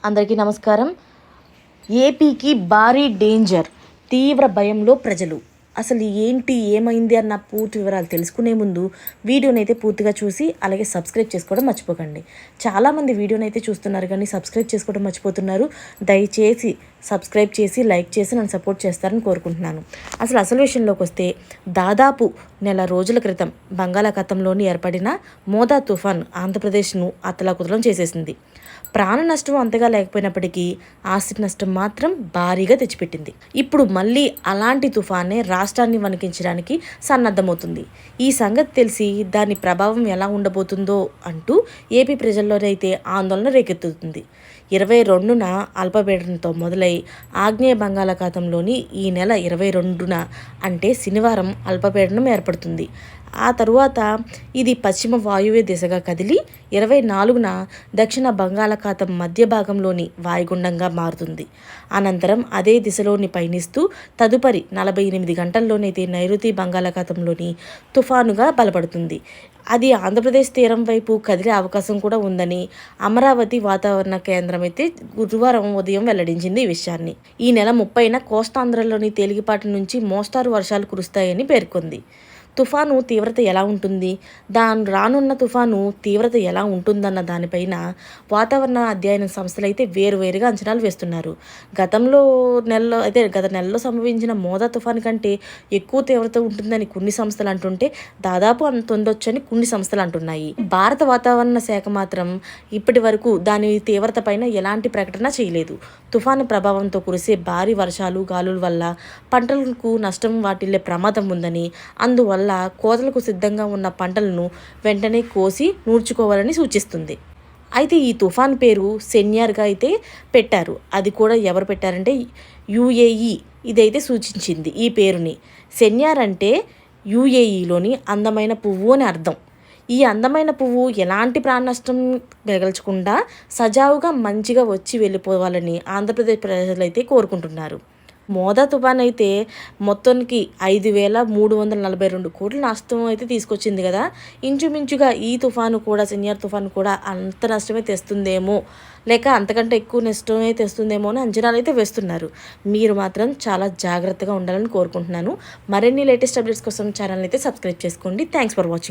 అందరికీ నమస్కారం. ఏపీకి భారీ డేంజర్, తీవ్ర భయంలో ప్రజలు. అసలు ఏంటి, ఏమైంది అన్న పూర్తి వివరాలు తెలుసుకునే ముందు వీడియోనైతే పూర్తిగా చూసి అలాగే సబ్స్క్రైబ్ చేసుకోవడం మర్చిపోకండి. చాలామంది వీడియోనైతే చూస్తున్నారు కానీ సబ్స్క్రైబ్ చేసుకోవడం మర్చిపోతున్నారు. దయచేసి సబ్స్క్రైబ్ చేసి లైక్ చేసి నన్ను సపోర్ట్ చేస్తారని కోరుకుంటున్నాను. అసలు విషయంలోకి వస్తే, దాదాపు నెల రోజుల క్రితం బంగాళాఖాతంలోని ఏర్పడిన మోదా తుఫాన్ ఆంధ్రప్రదేశ్ను అతలాకుతలం చేసేసింది. ప్రాణ నష్టం అంతగా లేకపోయినప్పటికీ ఆస్తి నష్టం మాత్రం భారీగా తెచ్చిపెట్టింది. ఇప్పుడు మళ్ళీ అలాంటి తుఫానే రాష్ట్రాన్ని వణికించడానికి సన్నద్ధమవుతుంది. ఈ సంగతి తెలిసి దాని ప్రభావం ఎలా ఉండబోతుందో అంటూ ఏపీ ప్రజల్లోనైతే ఆందోళన రేకెత్తుతుంది. 22న అల్పపీడనంతో మొదలై ఆగ్నేయ బంగాళాఖాతంలోని ఈ నెల 22న అంటే శనివారం అల్పపీడనం ఏర్పడుతుంది. ఆ తరువాత ఇది పశ్చిమ వాయువ్య దిశగా కదిలి 24న దక్షిణ బంగాళాఖాతం మధ్య భాగంలోని వాయుగుండంగా మారుతుంది. అనంతరం అదే దిశలోని పయనిస్తూ తదుపరి 48 గంటల్లోనైతే నైరుతి బంగాళాఖాతంలోని తుఫానుగా బలపడుతుంది. అది ఆంధ్రప్రదేశ్ తీరం వైపు కదిలే అవకాశం కూడా ఉందని అమరావతి వాతావరణ కేంద్రం అయితే గురువారం ఉదయం వెల్లడించింది ఈ విషయాన్ని. ఈ నెల 30న కోస్తాంధ్రలోని తేలికపాటి నుంచి మోస్తారు వర్షాలు కురుస్తాయని పేర్కొంది. తుఫాను తీవ్రత ఎలా ఉంటుంది, రానున్న తుఫాను తీవ్రత ఎలా ఉంటుందన్న దానిపైన వాతావరణ అధ్యయన సంస్థలు అయితే వేరువేరుగా అంచనాలు వేస్తున్నారు. గత నెలలో సంభవించిన మోదా తుఫాను కంటే ఎక్కువ తీవ్రత ఉంటుందని కొన్ని సంస్థలు అంటుంటే, దాదాపు అంత ఉండొచ్చని కొన్ని సంస్థలు అంటున్నాయి. భారత వాతావరణ శాఖ మాత్రం ఇప్పటి వరకు దాని తీవ్రత పైన ఎలాంటి ప్రకటన చేయలేదు. తుఫాను ప్రభావంతో కురిసే భారీ వర్షాలు, గాలుల వల్ల పంటలకు నష్టం వాటిల్లే ప్రమాదం ఉందని, అందువల్ల కోతలకు సిద్ధంగా ఉన్న పంటలను వెంటనే కోసి నూర్చుకోవాలని సూచిస్తుంది. అయితే ఈ తుఫాన్ పేరు సెన్యార్గా అయితే పెట్టారు. అది కూడా ఎవరు పెట్టారంటే యుఏఈ ఇదైతే సూచించింది ఈ పేరుని. సెన్యార్ అంటే యుఏఈలోని అందమైన పువ్వు అని అర్థం. ఈ అందమైన పువ్వు ఎలాంటి ప్రాణ నష్టం మిగల్చకుండా సజావుగా మంచిగా వచ్చి వెళ్ళిపోవాలని ఆంధ్రప్రదేశ్ ప్రజలైతే కోరుకుంటున్నారు. మోదా తుఫాన్ అయితే మొత్తానికి 5,342 కోట్ల నష్టం అయితే తీసుకొచ్చింది కదా. ఇంచుమించుగా ఈ తుఫాను కూడా, సెన్యార్ తుఫాను కూడా అంత నష్టమే తెస్తుందేమో, లేక అంతకంటే ఎక్కువ నష్టమే తెస్తుందేమో అని అంచనాలు అయితే వేస్తున్నారు. మీరు మాత్రం చాలా జాగ్రత్తగా ఉండాలని కోరుకుంటున్నాను. మరిన్ని లేటెస్ట్ అప్డేట్స్ కోసం ఛానల్ అయితే సబ్స్క్రైబ్ చేసుకోండి. Thanks for watching.